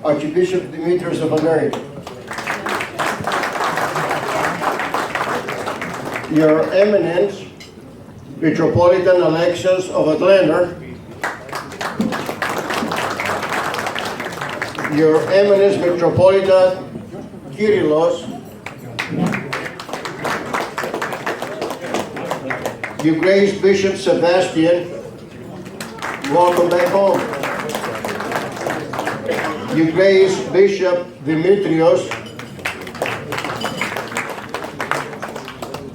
Archbishop Demetrius of America. Your Eminence, Metropolitan Elections of Atlanta, Your Eminence, Metropolitan Kyrillos, Your Grace Bishop Sebastian, welcome back home. Your Grace Bishop Demetrios,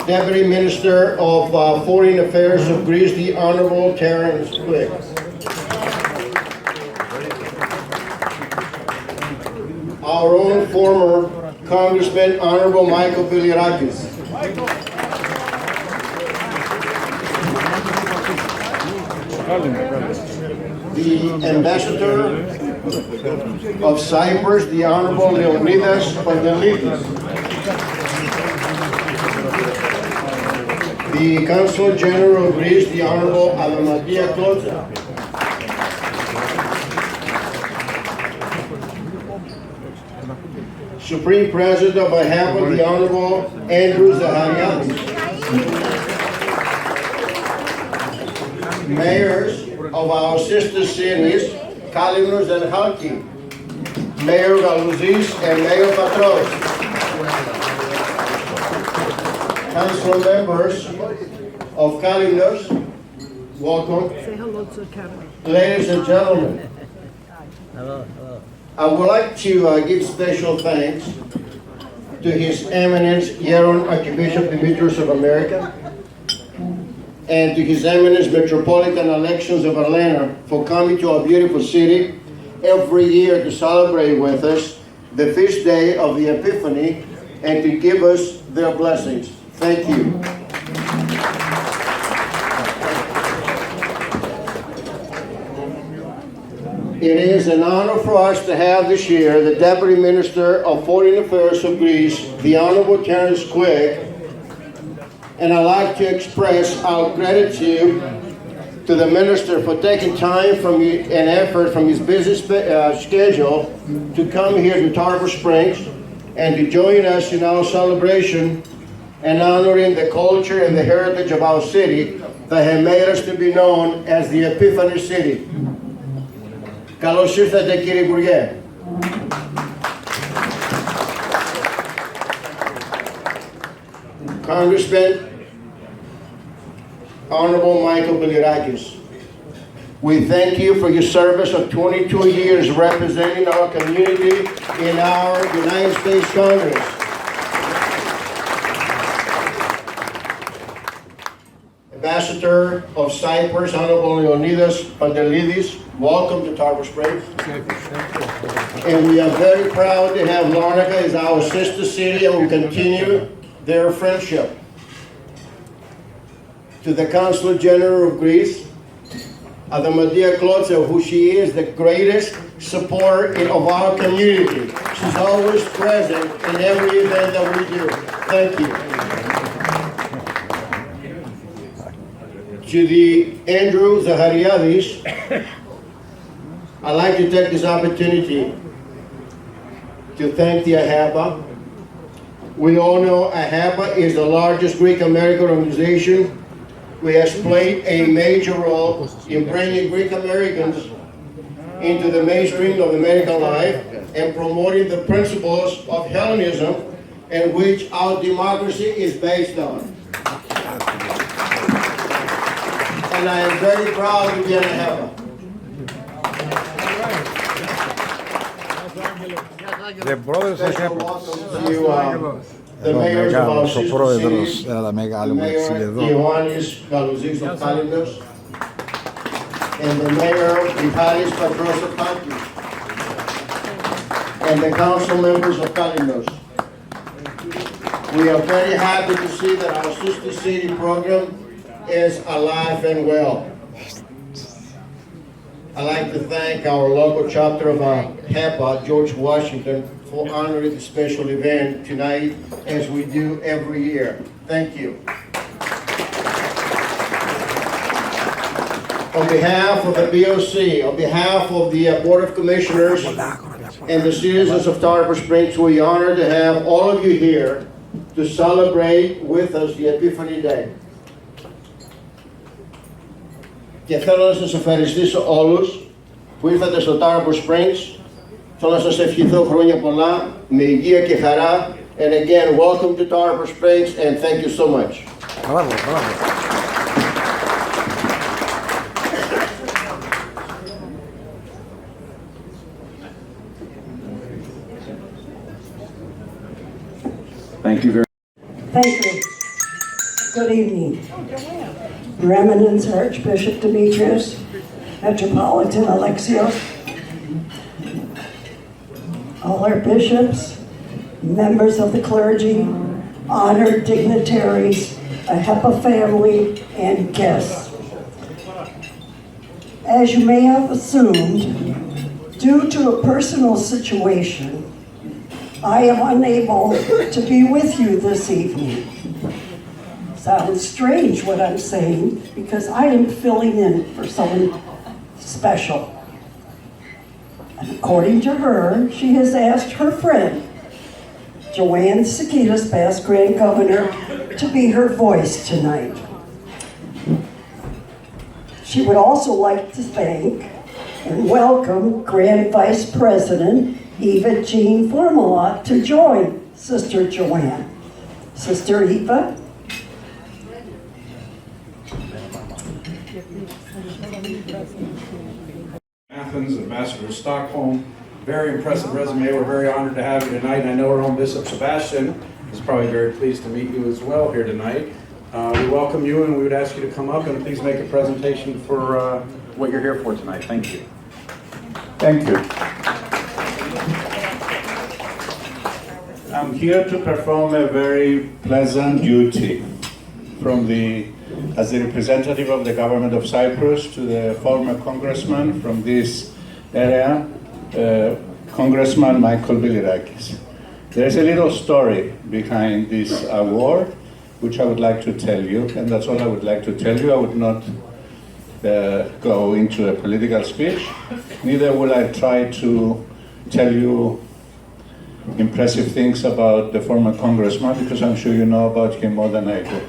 Deputy Minister of Foreign Affairs of Greece, the Honorable Terence Quick. Our own former Congressman, Honorable Michael Bilirakis. The Ambassador of Cyprus, the Honorable Leonidas Pandelidis. The Consul General of Greece, the Honorable Adamatia Klotza. Supreme President of AHEPA, the Honorable Andrew Zahariadis. Mayors of our sister cities, Kalymnos and Halki, Mayor Galouzis and Mayor Patros, Council members of Kalymnos, welcome. Say hello to the camera. Ladies and gentlemen, Hello. I would like to give special thanks to His Eminence Yaron Archbishop Demetrius of America and to His Eminence Metropolitan Elections of Atlanta for coming to our beautiful city every year to celebrate with us the feast day of the Epiphany and to give us their blessings. Thank you. It is an honor for us to have this year the Deputy Minister of Foreign Affairs of Greece, the Honorable Terence Quick, and I'd like to express our gratitude to the Minister for taking time from and effort from his busy schedule to come here to Tarver Springs and to join us in our celebration and honoring the culture and the heritage of our city that have made us to be known as the Epiphany City. Καλώς ήρθατε, κύριε Υπουργέ. Congressman, Honorable Michael Bilirakis, we thank you for your service of 22 years representing our community in our United States Congress. Ambassador of Cyprus, Honorable Leonidas Pandelidis, welcome to Tarver Springs. And we are very proud to have Larnaca as our sister city and we continue their friendship. To the Consul General of Greece, Adamatia Klotza, who she is the greatest supporter of our community. She's always present in every event that we do. Thank you. To the Andrew Zahariadis, I'd like to take this opportunity to thank the AHEPA. We all know AHEPA is the largest Greek American organization which has played a major role in bringing Greek Americans into the mainstream of American life and promoting the principles of Hellenism in which our democracy is based on. And I am very proud to be an AHEPA. Special welcome to the mayors of our sister cities, the Mayor Ioannis Galouzis of Kalymnos, and the Mayor Michalis Patros of Halki, and the council members of Kalymnos. We are very happy to see that our sister city program is alive and well. I'd like to thank our local chapter of AHEPA, George Washington, for honoring the special event tonight as we do every year. Thank you. On behalf of the BOC, on behalf of the Board of Commissioners and the citizens of Tarpon Springs, we're honored to have all of you here to celebrate with us the Epiphany Day. Και θέλω να σας ευχαριστήσω όλους που ήρθατε στο Tarpon Springs. Θέλω να σας ευχηθώ χρόνια πολλά, με υγεία και χαρά. And again, welcome to Tarpon Springs and thank you so much. Bravo, bravo. Thank you very much. Thank you. Good evening. Your Eminence Archbishop Demetrius, Metropolitan Alexios, all our bishops, members of the clergy, honored dignitaries, AHEPA family, and guests. As you may have assumed, due to a personal situation, I am unable to be with you this evening. Sounds strange what I'm saying, because I am filling in for someone special. And according to her, she has asked her friend, Joanne Sikitas, past Grand Governor, to be her voice tonight. She would also like to thank and welcome Grand Vice President Eva Jean Formula to join Sister Joanne. Sister Eva. Athens, Ambassador to Stockholm. Very impressive resume. We're very honored to have you tonight. I know our own Bishop Sebastian is probably very pleased to meet you as well here tonight. We welcome you, and we would ask you to come up and please make a presentation for what you're here for tonight. Thank you. Thank you. I'm here to perform a very pleasant duty as the representative of the government of Cyprus to the former congressman from this area, Congressman Michael Bilirakis. There's a little story behind this award, which I would like to tell you, and that's all I would like to tell you. I would not go into a political speech, neither will I try to tell you impressive things about the former congressman, because I'm sure you know about him more than I do.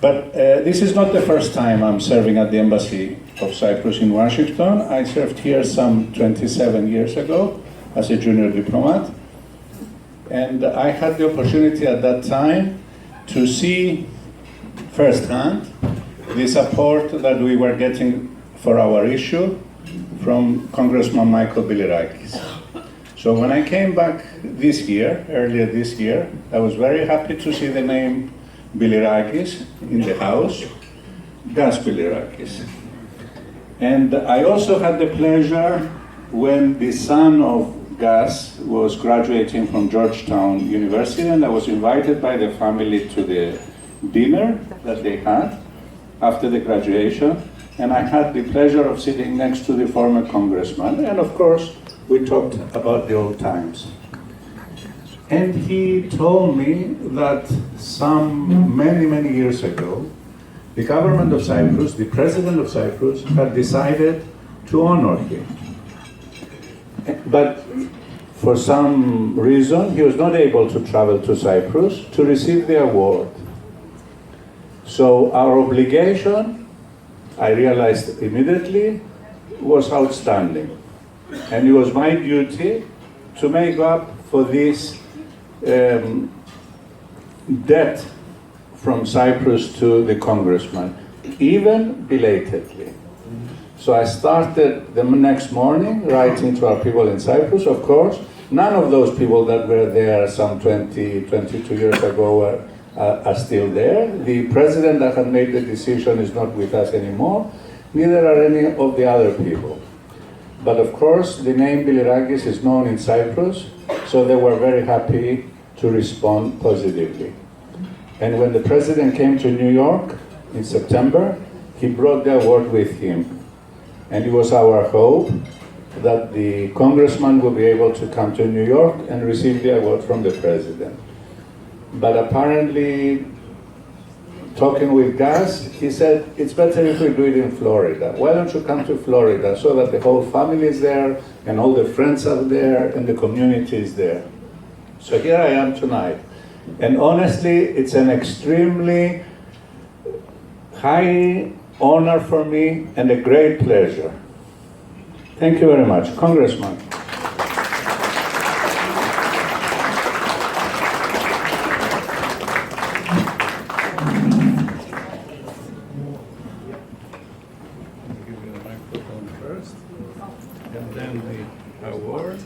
But this is not the first time I'm serving at the Embassy of Cyprus in Washington. I served here some 27 years ago as a junior diplomat. And I had the opportunity at that time to see firsthand the support that we were getting for our issue from Congressman Michael Bilirakis. So when I came back earlier this year, I was very happy to see the name Bilirakis in the House, Gas Bilirakis. And I also had the pleasure when the son of Gas was graduating from Georgetown University, and I was invited by the family to the dinner that they had after the graduation, and I had the pleasure of sitting next to the former congressman, and of course we talked about the old times. And he told me that many years ago, the government of Cyprus, the president of Cyprus, had decided to honor him. But for some reason, he was not able to travel to Cyprus to receive the award. So our obligation, I realized immediately, was outstanding. And it was my duty to make up for this debt from Cyprus to the congressman, even belatedly. So I started the next morning writing to our people in Cyprus. Of course, none of those people that were there some 22 years ago are still there. The president that had made the decision is not with us anymore, neither are any of the other people. But of course, the name Bilirakis is known in Cyprus, so they were very happy to respond positively. And when the president came to New York in September, he brought the award with him. And it was our hope that the congressman will be able to come to New York and receive the award from the president. But apparently, talking with Gas, he said, it's better if we do it in Florida. Why don't you come to Florida so that the whole family is there, and all the friends out there and the communities there. So here I am tonight. And honestly, it's an extremely high honor for me and a great pleasure. Thank you very much, Congressman. Give you the microphone first, and then the award.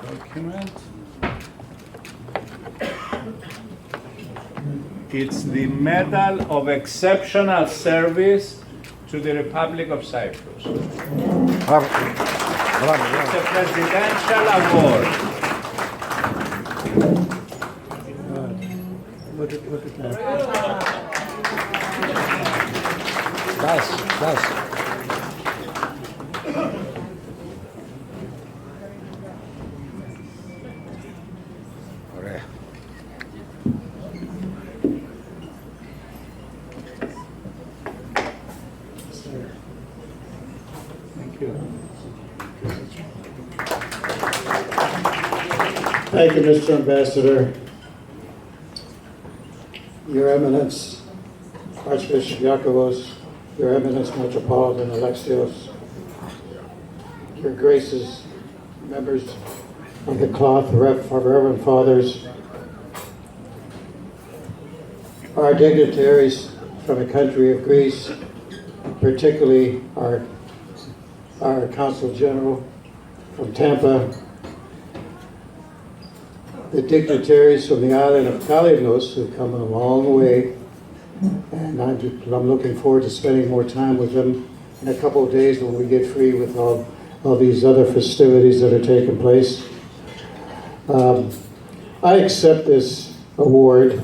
Document. It's the Medal of Exceptional Service to the Republic of Cyprus. Bravo. Bravo. It's a presidential award. Look at that. Nice. Ωραία. Thank you. Thank you, Mr. Ambassador. Your Eminence, Archbishop Yakovos, Your Eminence Metropolitan Alexios, Your Graces, members of the cloth, Reverend Fathers, our dignitaries from the country of Greece, particularly our Consul General from Tampa, the dignitaries from the island of Kalymnos who've come a long way, and I'm looking forward to spending more time with them in a couple of days when we get free with all these other festivities that are taking place. I accept this award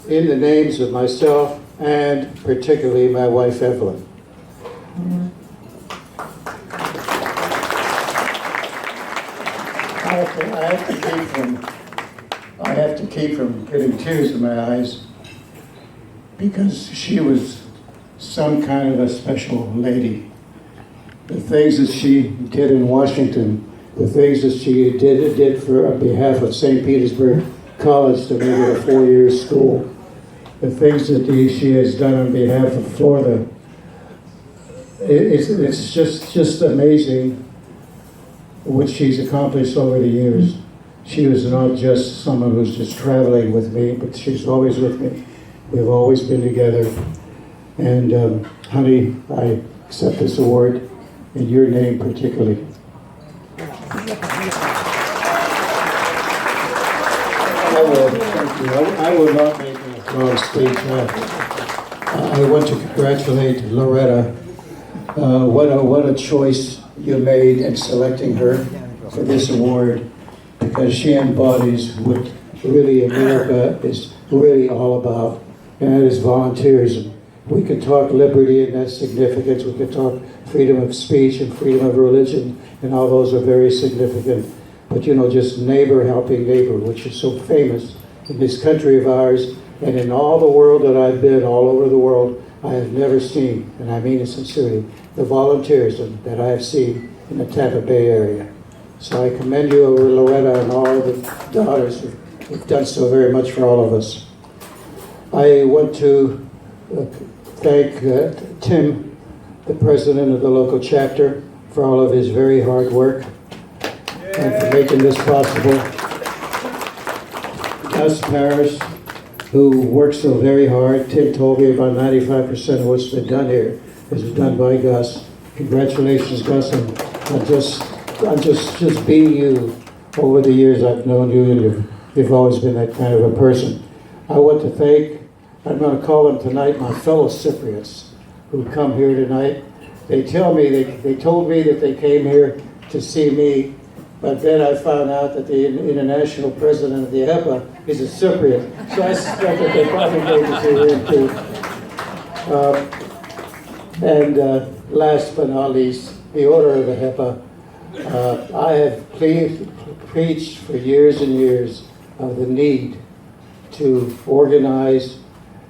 in the names of myself and particularly my wife Evelyn. I have to keep from getting tears in my eyes because she was some kind of a special lady. The things that she did in Washington, the things that she did for on behalf of St. Petersburg College to make it a 4-year school, the things that she has done on behalf of Florida, it's just amazing what she's accomplished over the years. She was not just someone who's just traveling with me, but she's always with me. We've always been together. And honey, I accept this award in your name particularly. I will not make a long speech. I want to congratulate Loretta. What a choice you made in selecting her for this award, because she embodies what really America is really all about, and that is volunteerism. We could talk liberty and that's significant. We could talk freedom of speech and freedom of religion, and all those are very significant. But you know, just neighbor helping neighbor, which is so famous in this country of ours, and in all the world that I've been, all over the world, I have never seen, and I mean it sincerely, the volunteerism that I have seen in the Tampa Bay area. So I commend you over Loretta and all the daughters who've done so very much for all of us. I want to thank Tim, the president of the local chapter, for all of his very hard work and for making this possible. Gus Parrish, who works so very hard. Tim told me about 95% of what's been done here has been done by Gus. Congratulations, Gus, on just being you. Over the years I've known you, and you've always been that kind of a person. I want to thank, I'm going to call them tonight, my fellow Cypriots who come here tonight. They told me that they came here to see me, but then I found out that the international president of the AHEPA is a Cypriot, so I suspect that they probably came to see him too. And last but not least, the order of the AHEPA. I have preached for years and years of the need to organize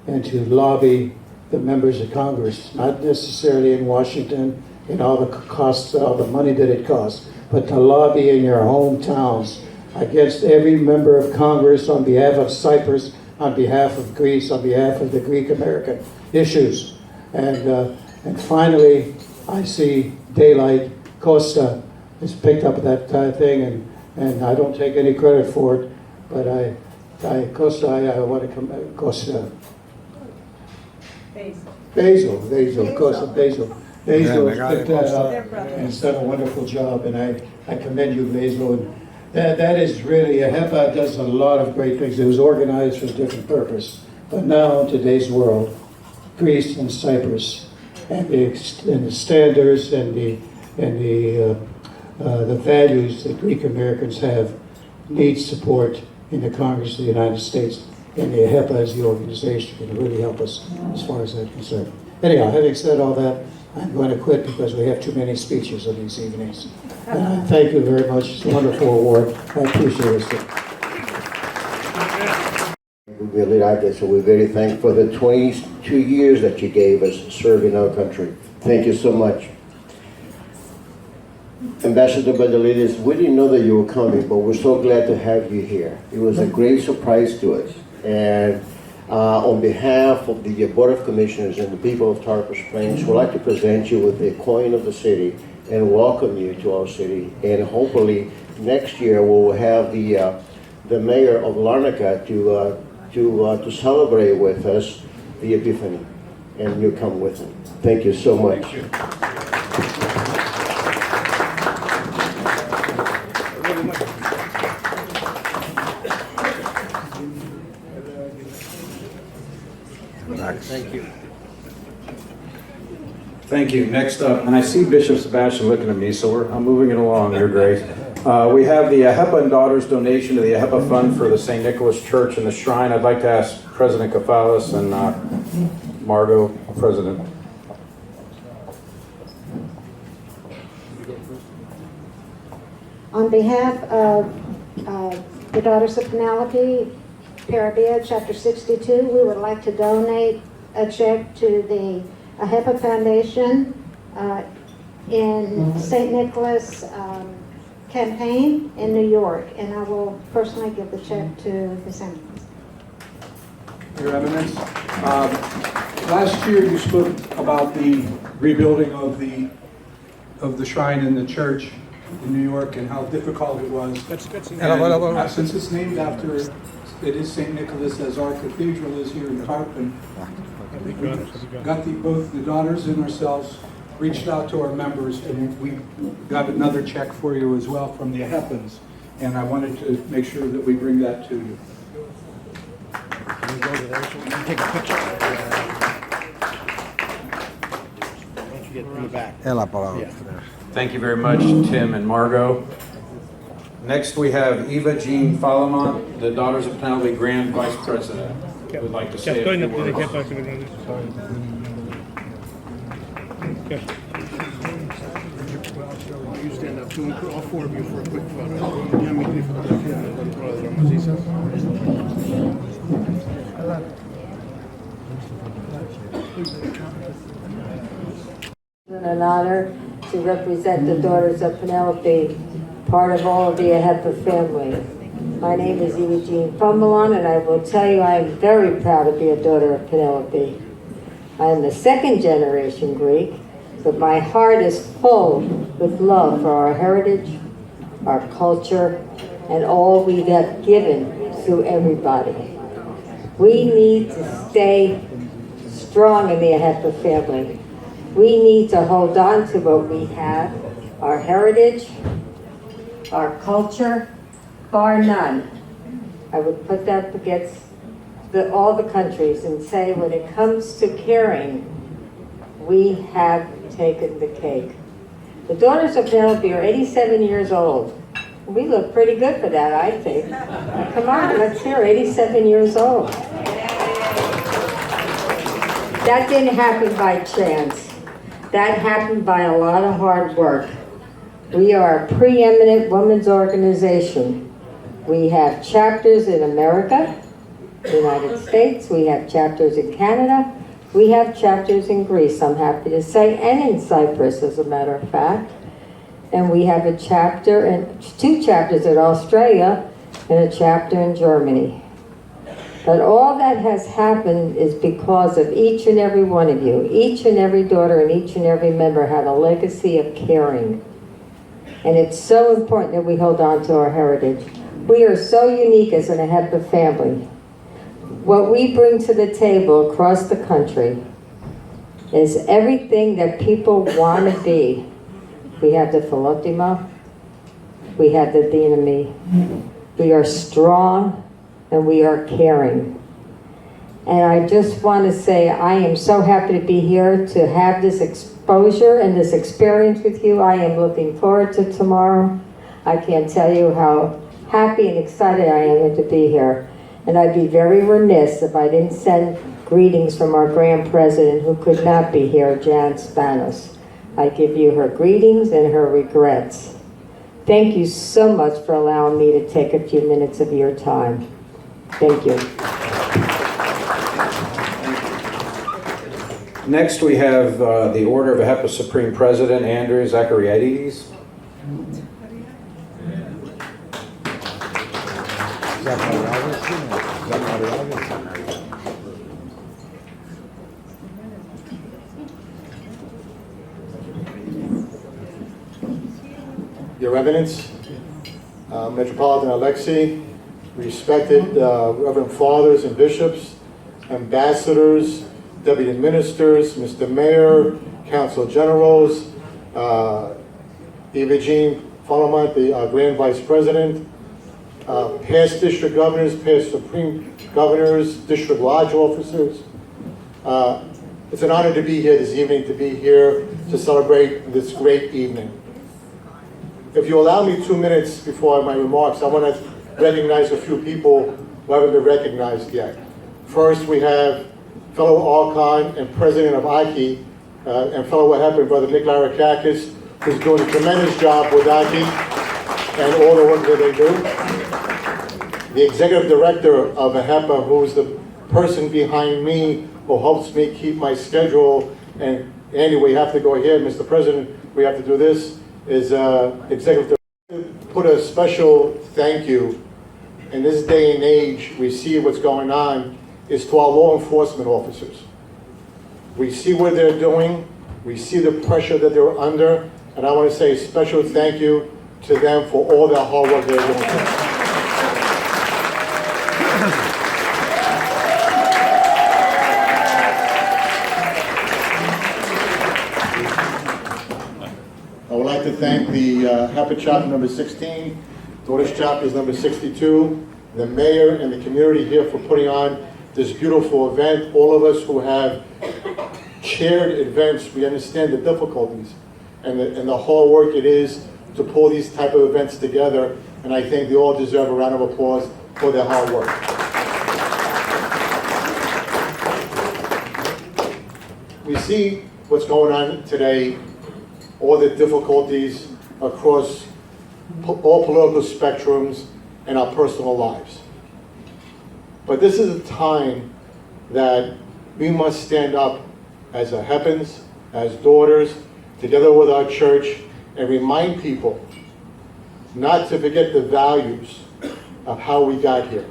and to lobby the members of Congress, not necessarily in Washington and all the costs, all the money that it costs, but to lobby in your hometowns against every member of Congress on behalf of Cyprus, on behalf of Greece, on behalf of the Greek American issues. And finally, I see daylight. Costa has picked up that thing, and I don't take any credit for it, but I want to come, Costa. Basil has picked that up and has done a wonderful job, and I commend you, Basil. And that is really, AHEPA does a lot of great things. It was organized for a different purpose, but now in today's world, Greece and Cyprus and the standards and the values that Greek Americans have need support in the Congress of the United States, and the AHEPA as the organization can really help us as far as that's concerned. Anyhow, having said all that, I'm going to quit because we have too many speeches on these evenings. And I thank you very much. It's a wonderful award. I appreciate it. So we're very thankful for the 22 years that you gave us serving our country. Thank you so much. Ambassador Badalides, we didn't know that you were coming, but we're so glad to have you here. It was a great surprise to us. And on behalf of the Board of Commissioners and the people of Tarpon Springs, we'd like to present you with the coin of the city and welcome you to our city. And hopefully next year we'll have the mayor of Larnaca to celebrate with us the Epiphany, and you come with him. Thank you so much. Thank you. Thank you. Thank you. Next up, and I see Bishop Sebastian looking at me, so I'm moving it along, Your Grace. We have the AHEPA and Daughters donation to the AHEPA Fund for the St. Nicholas Church and the Shrine. I'd like to ask President Kafalis and Margot, President. On behalf of the Daughters of Penelope, Parabia, Chapter 62, we would like to donate a check to the AHEPA Foundation in St. Nicholas campaign in New York, and I will personally give the check to the Senate. Your Eminence, last year you spoke about the rebuilding of the shrine in the church in New York and how difficult it was. And, since it's named after, it is St. Nicholas, as our cathedral is here in Tarpon, got both the daughters and ourselves reached out to our members, and we got another check for you as well from the AHEPANs, and I wanted to make sure that we bring that to you. Can you go to there so we can take a picture? Why don't you get in the back? Thank you very much, Tim and Margot. Next, we have Eva Jean Falamont, the Daughters of Penelope Grand Vice President. Would like to say a few words. You stand up too, and all four of you for a quick photo. It's an honor to represent the Daughters of Penelope, part of all of the AHEPA family. My name is Eva Jean Fumbelon, and I will tell you I am very proud to be a daughter of Penelope. I am the second generation Greek, but my heart is full with love for our heritage, our culture, and all we have given to everybody. We need to stay strong in the AHEPA family. We need to hold on to what we have, our heritage, our culture, bar none. I would put that against all the countries and say when it comes to caring, we have taken the cake. The Daughters of Penelope are 87 years old. We look pretty good for that, I think. Come on, let's hear 87 years old. That didn't happen by chance. That happened by a lot of hard work. We are a preeminent women's organization. We have chapters in America, the United States. We have chapters in Canada. We have chapters in Greece, I'm happy to say, and in Cyprus, as a matter of fact. And we have a chapter, and 2 chapters in Australia, and a chapter in Germany. But all that has happened is because of each and every one of you. Each and every daughter and each and every member have a legacy of caring. And it's so important that we hold on to our heritage. We are so unique as an AHEPA family. What we bring to the table across the country is everything that people want to be. We have the Philotima, we have the Dynami. We are strong and we are caring. And I just want to say I am so happy to be here to have this exposure and this experience with you. I am looking forward to tomorrow. I can't tell you how happy and excited I am to be here. And I'd be very remiss if I didn't send greetings from our Grand President who could not be here, Jan Spanos. I give you her greetings and her regrets. Thank you so much for allowing me to take a few minutes of your time. Thank you. Next, we have the Order of AHEPA Supreme President, Andrew Zachariades. Your Eminence, Metropolitan Alexei, respected Reverend Fathers and Bishops, Ambassadors, Deputy Ministers, Mr. Mayor, Council Generals, Evagene Follomont, the Grand Vice President, past District Governors, past Supreme Governors, District Lodge Officers. It's an honor to be here this evening, to be here to celebrate this great evening. If you allow me 2 minutes before my remarks, I want to recognize a few people who haven't been recognized yet. First, we have fellow Archon and President of AHEPA and fellow AHEPA, Brother Nick Larakakis, who's doing a tremendous job with AHEPA and all the work that they do. The Executive Director of AHEPA, who's the person behind me, who helps me keep my schedule, and Andy, we have to go here, Mr. President, we have to do this, is Executive Director. Put a special thank you. In this day and age, we see what's going on, is to our law enforcement officers. We see what they're doing, we see the pressure that they're under, and I want to say a special thank you to them for all their hard work they're doing. I would like to thank the AHEPA chapter number 16, Daughters chapters number 62, the mayor and the community here for putting on this beautiful event. All of us who have chaired events, we understand the difficulties and the hard work it is to pull these type of events together, and I think they all deserve a round of applause for their hard work. We see what's going on today, all the difficulties across all political spectrums and our personal lives. But this is a time that we must stand up as AHEPANs, as daughters, together with our church, and remind people not to forget the values of how we got here.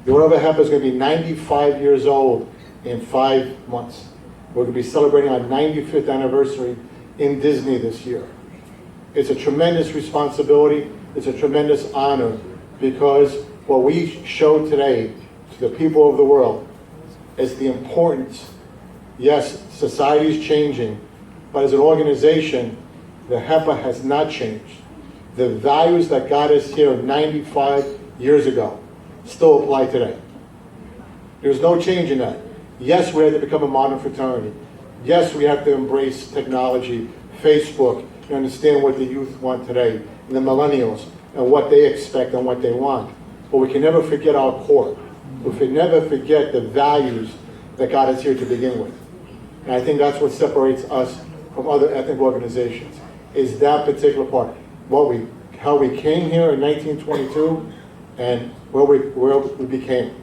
The Order of AHEPA is going to be 95 years old in 5 months. We're going to be celebrating our 95th anniversary in Disney this year. It's a tremendous responsibility, it's a tremendous honor, because what we show today to the people of the world is the importance. Yes, society is changing, but as an organization, the AHEPA has not changed. The values that got us here 95 years ago still apply today. There's no change in that. Yes, we have to become a modern fraternity. Yes, we have to embrace technology, Facebook, and understand what the youth want today, and the millennials, and what they expect and what they want. But we can never forget our core. We can never forget the values that got us here to begin with. And I think that's what separates us from other ethnic organizations, is that particular part. How we came here in 1922 and where we became.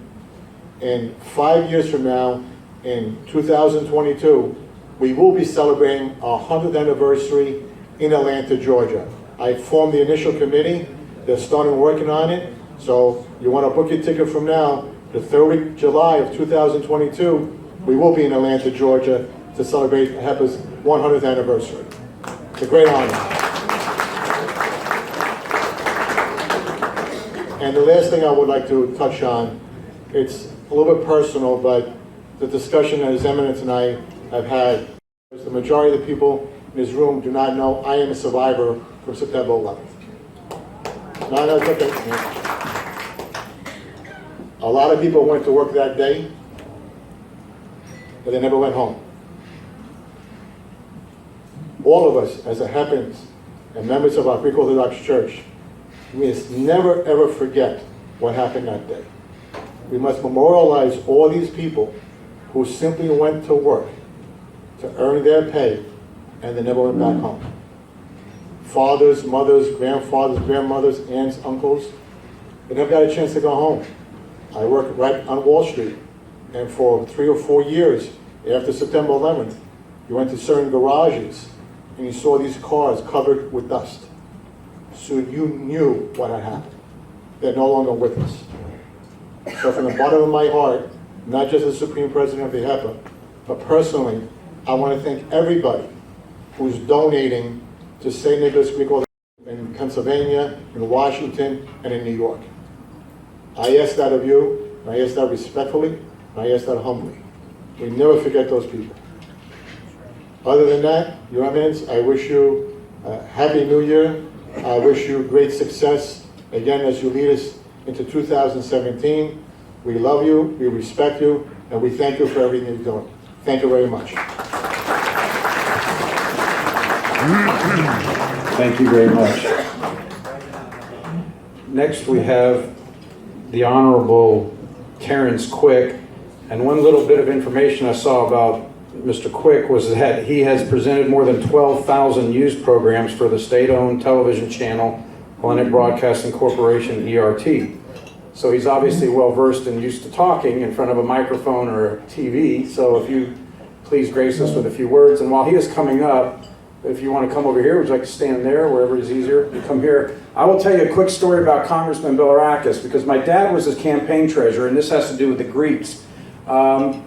And 5 years from now, in 2022, we will be celebrating our 100th anniversary in Atlanta, Georgia. I formed the initial committee. They're starting working on it. So you want to book your ticket from now. The 3rd week of July of 2022, we will be in Atlanta, Georgia to celebrate AHEPA's 100th anniversary. It's a great honor. And the last thing I would like to touch on, it's a little bit personal, but the discussion that His Eminence and I have had, the majority of the people in this room do not know I am a survivor from September 11th. No, it's okay. A lot of people went to work that day, but they never went home. All of us, as it happens, and members of our Greek Orthodox Church, we must never ever forget what happened that day. We must memorialize all these people who simply went to work to earn their pay and they never went back home. Fathers, mothers, grandfathers, grandmothers, aunts, uncles, they never got a chance to go home. I worked right on Wall Street, and for 3 or 4 years after September 11th, you went to certain garages and you saw these cars covered with dust. So you knew what had happened. They're no longer with us. So from the bottom of my heart, not just as Supreme President of the AHEPA, but personally, I want to thank everybody who's donating to St. Nicholas Greek Orthodox in Pennsylvania, in Washington, and in New York. I ask that of you, and I ask that respectfully, and I ask that humbly. We never forget those people. Other than that, Your Eminence, I wish you a Happy New Year. I wish you great success, again, as you lead us into 2017. We love you, we respect you, and we thank you for everything you're doing. Thank you very much. Thank you very much. Next, we have the Honorable Terrence Quick. And one little bit of information I saw about Mr. Quick was that he has presented more than 12,000 news programs for the state-owned television channel, Hellenic Broadcasting Corporation, ERT. So he's obviously well-versed and used to talking in front of a microphone or a TV. So if you please grace us with a few words. And while he is coming up, if you want to come over here, would you like to stand there, wherever is easier? You come here. I will tell you a quick story about Congressman Bilirakis, because my dad was his campaign treasurer, and this has to do with the Greeks.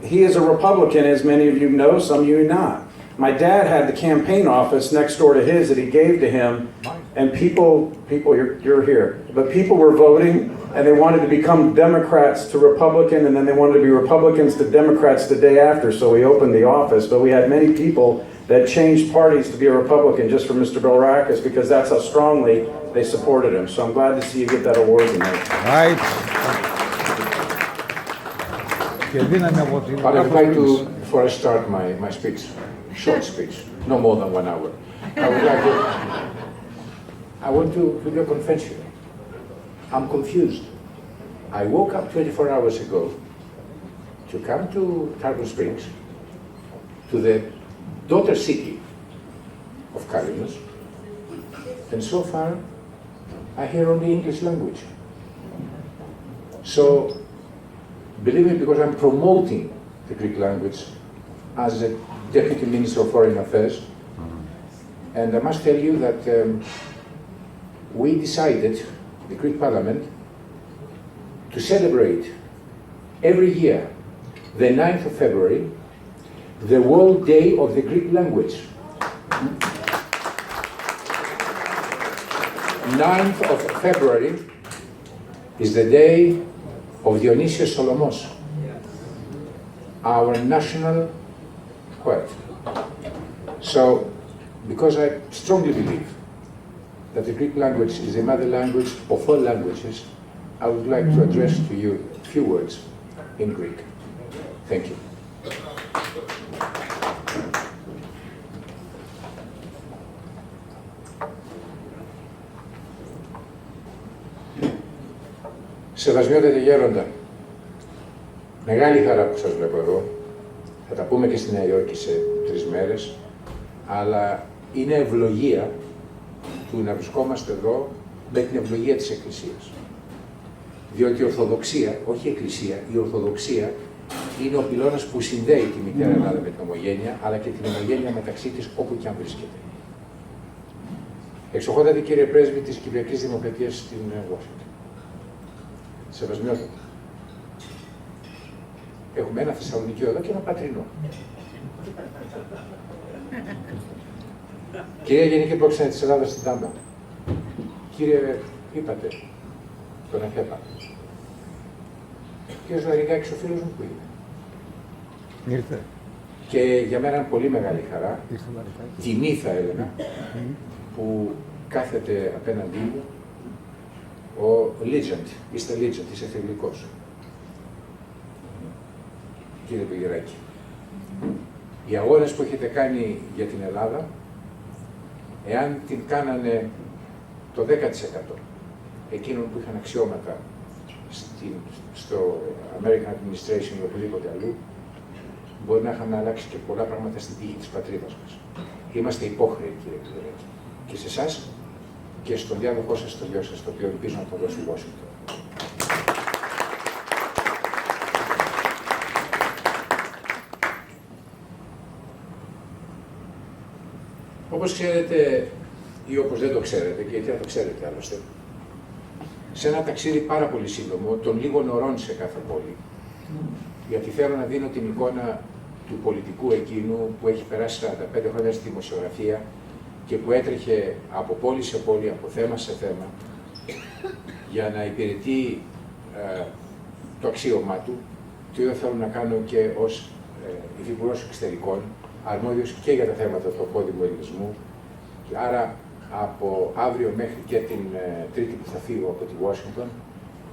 He is a Republican, as many of you know, some of you not. My dad had the campaign office next door to his that he gave to him, and people, you're here, but people were voting, and they wanted to become Democrats to Republican, and then they wanted to be Republicans to Democrats the day after, so we opened the office. But we had many people that changed parties to be a Republican just for Mr. Bilirakis, because that's how strongly they supported him. So I'm glad to see you get that award tonight. Right. But I would like to, before I start my speech, short speech, no more than 1 hour, I want to do a confession. I'm confused. I woke up 24 hours ago to come to Tarpon Springs, to the daughter city of Kalymnos, and so far I hear only English language. So, believe me, because I'm promoting the Greek language as a Deputy Minister of Foreign Affairs, and I must tell you that we decided, the Greek Parliament, to celebrate every year, the 9th of February, the World Day of the Greek Language. 9th of February is the day of Dionysius Solomos, our national poet. So, because I strongly believe that the Greek language is the mother language of all languages, I would like to address to you a few words in Greek. Thank you. Σεβασμιότατε γέροντα, μεγάλη χαρά που σας βλέπω εδώ. Θα τα πούμε και στη Νέα Υόρκη σε 3 μέρες, αλλά είναι ευλογία του να βρισκόμαστε εδώ με την ευλογία της Εκκλησίας. Διότι η Ορθοδοξία, όχι η Εκκλησία, η Ορθοδοξία είναι ο πυλώνας που συνδέει τη μητέρα Ελλάδα με την ομογένεια, αλλά και την ομογένεια μεταξύ της όπου και αν βρίσκεται. Εξοχότατη κύριε Πρέσβη της Κυπριακής Δημοκρατίας στην Washington. Σεβασμιότατα. Έχουμε ένα Θεσσαλονικείο εδώ και ένα Πατρινό. Κυρία Γενική Πρόξενε της Ελλάδας στην Τάμπα. Κύριε, είπατε, τον ΑΧΕΠΑ. Κύριος Λαρικάκης, ο φίλος μου που είναι. Ήρθε. Και για μένα είναι πολύ μεγάλη χαρά, τιμή θα έλεγα, που κάθεται απέναντί μου ο Legend, είστε Legend, είσαι θελικός. Κύριε Πηγεράκη, οι αγώνες που έχετε κάνει για την Ελλάδα, εάν την κάνανε το 10% εκείνων που είχαν αξιώματα στο American Administration ή οπουδήποτε αλλού, μπορεί να είχαμε αλλάξει και πολλά πράγματα στην τύχη της πατρίδας μας. Είμαστε υπόχρεοι, κύριε Πηγεράκη, και σε εσάς και στον διάδοχό σας, στο γιο σας, το οποίο ελπίζω να το δώσει η Washington. Όπως ξέρετε, ή όπως δεν το ξέρετε, και γιατί να το ξέρετε άλλωστε, σε ένα ταξίδι πάρα πολύ σύντομο, των λίγων ωρών σε κάθε πόλη, γιατί θέλω να δίνω την εικόνα του πολιτικού εκείνου που έχει περάσει 45 χρόνια στη δημοσιογραφία και που έτρεχε από πόλη σε πόλη, από θέμα σε θέμα, για να υπηρετεί το αξίωμά του, το ίδιο θέλω να κάνω και ως Υφυπουργός Εξωτερικών, αρμόδιος και για τα θέματα του απόδημου ελληνισμού. Άρα από αύριο μέχρι και την Τρίτη που θα φύγω από τη Washington,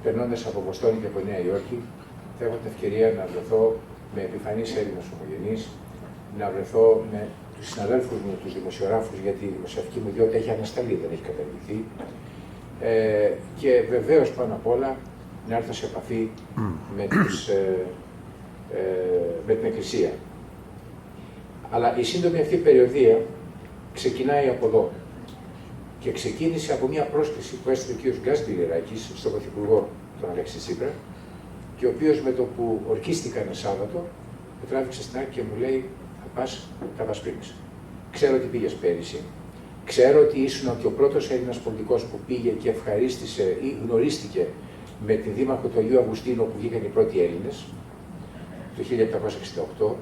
περνώντας από Βοστόνη και από Νέα Υόρκη, θα έχω την ευκαιρία να βρεθώ με επιφανείς Έλληνες ομογενείς, να βρεθώ με τους συναδέλφους μου, τους δημοσιογράφους, γιατί η δημοσιογραφική μου ιδιότητα έχει ανασταλεί, δεν έχει καταργηθεί. Και βεβαίως πάνω απ' όλα να έρθω σε επαφή με την Εκκλησία. Αλλά η σύντομη αυτή περιοδία ξεκινάει από εδώ. Και ξεκίνησε από μια πρόσκληση που έστειλε ο κ. Γκάς Μπιλεράκης στον Πρωθυπουργό, τον Αλέξη Τσίπρα, και ο οποίος με το που ορκίστηκα ένα Σάββατο, με τράβηξε στην άκρη και μου λέει: θα πας Tava Springs. Ξέρω ότι πήγες πέρυσι. Ξέρω ότι ήσουν και ο πρώτος Έλληνας πολιτικός που πήγε και ευχαρίστησε ή γνωρίστηκε με την δήμαρχο του Αγίου Αυγουστίνου, όπου βγήκαν οι πρώτοι Έλληνες το 1768.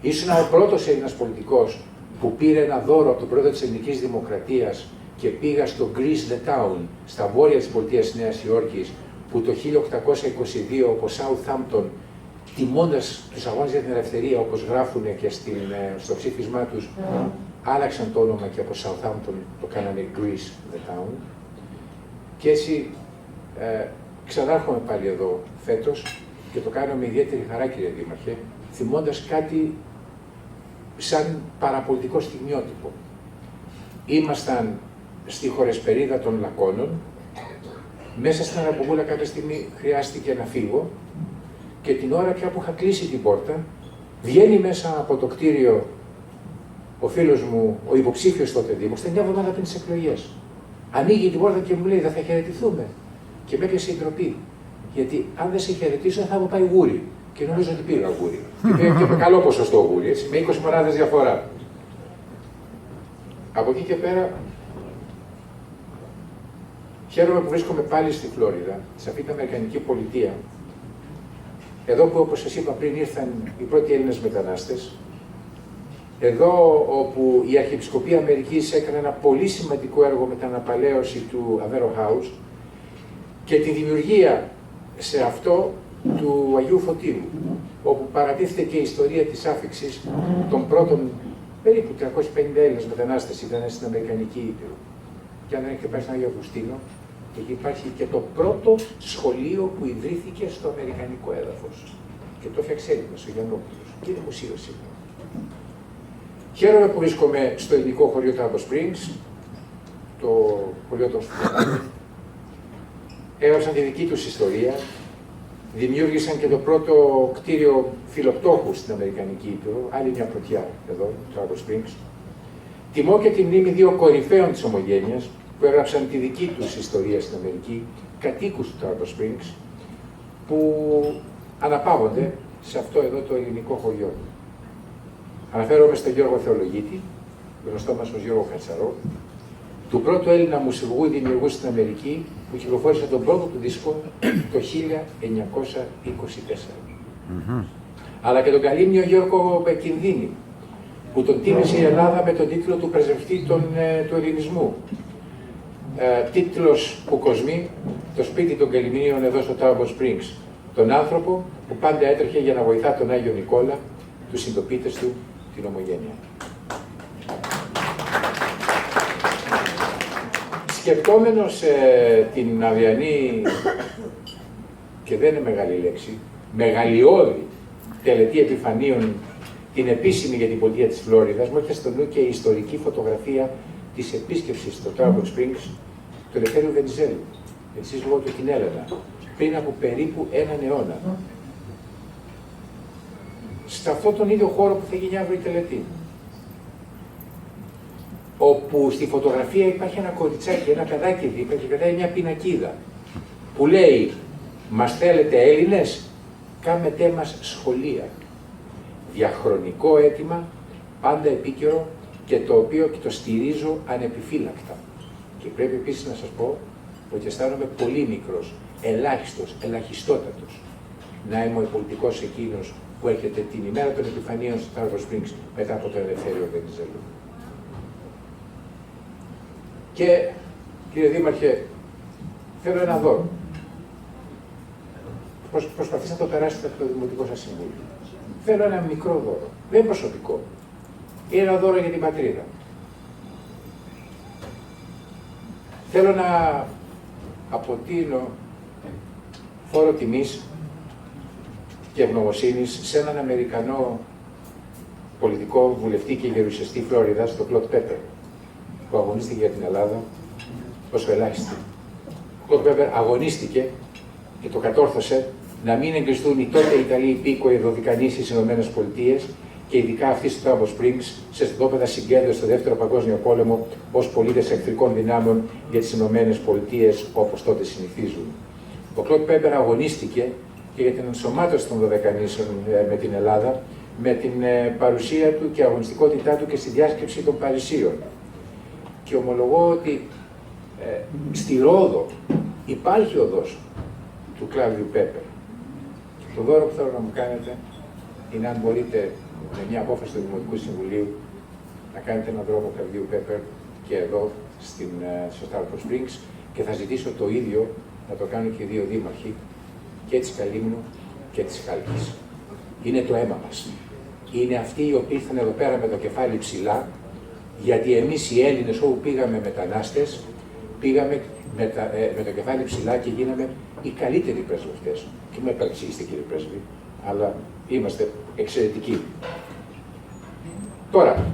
Ήσουν ο πρώτος Έλληνας πολιτικός που πήρε ένα δώρο από τον πρόεδρο της Ελληνικής Δημοκρατίας και πήγα στο Greece the Town, στα βόρεια της πολιτείας της Νέας Υόρκης, που το 1822 από Southampton, τιμώντας τους αγώνες για την ελευθερία, όπως γράφουν και στο ψήφισμά τους, άλλαξαν το όνομα και από Southampton το κάνανε Greece the Town. Και έτσι ξανάρχομαι πάλι εδώ φέτος και το κάνω με ιδιαίτερη χαρά, κύριε Δήμαρχε, θυμώντας κάτι σαν παραπολιτικό στιγμιότυπο. Ήμασταν στη χωρεσπερίδα των Λακώνων, μέσα στην Αναπογούλα κάποια στιγμή χρειάστηκε να φύγω και την ώρα πια που είχα κλείσει την πόρτα, βγαίνει μέσα από το κτίριο ο φίλος μου, ο υποψήφιος τότε δήμος, ήταν μια εβδομάδα πριν τις εκλογές. Ανοίγει την πόρτα και μου λέει: θα χαιρετηθούμε. Και με έπιασε η ντροπή. Γιατί αν δεν σε χαιρετήσω, θα μου πάει γούρι. Και νομίζω ότι πήγα γούρι. Και με καλό ποσοστό γούρι, έτσι, με 20 μονάδες διαφορά. Από εκεί και πέρα, χαίρομαι που βρίσκομαι πάλι στη Φλόριδα, σε αυτή την Αμερικανική πολιτεία, εδώ που, όπως σας είπα πριν, ήρθαν οι πρώτοι Έλληνες μετανάστες, εδώ όπου η Αρχιεπισκοπή Αμερικής έκανε ένα πολύ σημαντικό έργο με την αναπαλαίωση του Αβέρο House και τη δημιουργία σε αυτό του Αγίου Φωτίου, όπου παρατίθεται και η ιστορία της άφιξης των πρώτων περίπου 350 Έλληνες μετανάστες ήταν στην Αμερικανική Ήπειρο. Και αν δεν έχετε πάει στον Άγιο Αυγουστίνο, εκεί υπάρχει και το πρώτο σχολείο που ιδρύθηκε στο Αμερικανικό έδαφος. Και το έφτιαξε Έλληνας, ο Γιαννόπουλος. Και είναι μουσείο σήμερα. Χαίρομαι που βρίσκομαι στο ελληνικό χωριό Tava Springs, το χωριό των σπουδών. Έγραψαν τη δική τους ιστορία, δημιούργησαν και το πρώτο κτίριο φιλοπτώχου στην Αμερικανική Ήπειρο, άλλη μια πρωτιά εδώ, το Tava Springs. Τιμώ και τη μνήμη δύο κορυφαίων της ομογένειας που έγραψαν τη δική τους ιστορία στην Αμερική, κατοίκους του Tava Springs, που αναπαύονται σε αυτό εδώ το ελληνικό χωριό. Αναφέρομαι στον Γιώργο Θεολογίτη, γνωστό μας ως Γιώργο Κατσαρό, του πρώτου Έλληνα μουσουργού δημιουργού στην Αμερική, που κυκλοφόρησε τον πρώτο του δίσκο το 1924. Αλλά και τον καλύμνιο Γιώργο Κινδύνη, που τον τίμησε η Ελλάδα με τον τίτλο του πρεσβευτή του ελληνισμού. Τίτλος που κοσμεί το σπίτι των Καλυμνίων εδώ στο Tower Springs. Τον άνθρωπο που πάντα έτρεχε για να βοηθά τον Άγιο Νικόλα, τους συντοπίτες του, την Ομογένεια. Σκεπτόμενος την αυριανή, και δεν είναι μεγάλη λέξη, μεγαλειώδη τελετή επιφανίων, την επίσημη για την πολιτεία της Φλόριδας, μου έρχεται στο νου και η ιστορική φωτογραφία της επίσκεψης στο Tower Springs του Ελευθέριου Βενιζέλου, με τη σύζυγό του την Έλενα, πριν από περίπου έναν αιώνα. Σε αυτόν τον ίδιο χώρο που θα γίνει αύριο η τελετή. Όπου στη φωτογραφία υπάρχει ένα κοριτσάκι, ένα παιδάκι δίπλα και κρατάει μια πινακίδα που λέει «Μας θέλετε Έλληνες, κάμετέ μας σχολεία». Διαχρονικό αίτημα, πάντα επίκαιρο και το οποίο και το στηρίζω ανεπιφύλακτα. Και πρέπει επίσης να σας πω ότι αισθάνομαι πολύ μικρός, ελάχιστος, ελαχιστότατος να είμαι ο πολιτικός εκείνος που έρχεται την ημέρα των επιφανίων στο Tower Springs μετά από το Ελευθέριο Βενιζέλου. Και, κύριε Δήμαρχε, θέλω ένα δώρο. Προσπαθήστε να το περάσετε από το Δημοτικό σας Συμβούλιο. Θέλω ένα μικρό δώρο. Δεν είναι προσωπικό. Είναι ένα δώρο για την πατρίδα. Θέλω να αποτείνω φόρο τιμής και ευγνωμοσύνης σε έναν Αμερικανό πολιτικό βουλευτή και γερουσιαστή Φλόριδας, τον Κλοντ Πέπερ, που αγωνίστηκε για την Ελλάδα ως ελάχιστη. Ο Κλοντ Πέπερ αγωνίστηκε και το κατόρθωσε να μην εγκριστούν οι τότε Ιταλοί υπήκοοι δωδικανοί στις Ηνωμένες Πολιτείες και ειδικά αυτοί στο Tower Springs, σε στρατόπεδα συγκέντρωση στο Δεύτερο Παγκόσμιο Πόλεμο, ως πολίτες εχθρικών δυνάμεων για τις Ηνωμένες Πολιτείες, όπως τότε συνηθίζουν. Ο Κλοντ Πέπερ αγωνίστηκε και για την ενσωμάτωση των Δωδεκανήσεων με την Ελλάδα, με την παρουσία του και αγωνιστικότητά του και στη διάσκεψη των Παρισίων. Και ομολογώ ότι στη Ρόδο υπάρχει οδός του Κλάουδιου Πέπερ. Και το δώρο που θέλω να μου κάνετε είναι, αν μπορείτε, με μια απόφαση του Δημοτικού Συμβουλίου, να κάνετε έναν δρόμο Κλάουδιου Πέπερ και εδώ στο Tower Springs, και θα ζητήσω το ίδιο να το κάνουν και οι δύο δήμαρχοι, και της Καλύμνου και της Χάλκης. Είναι το αίμα μας. Είναι αυτοί οι οποίοι ήρθαν εδώ πέρα με το κεφάλι ψηλά, γιατί εμείς οι Έλληνες όπου πήγαμε μετανάστες, πήγαμε με το κεφάλι ψηλά και γίναμε οι καλύτεροι πρεσβευτές. Και με επεξηγήστε, κύριε πρέσβη, αλλά είμαστε εξαιρετικοί. Τώρα,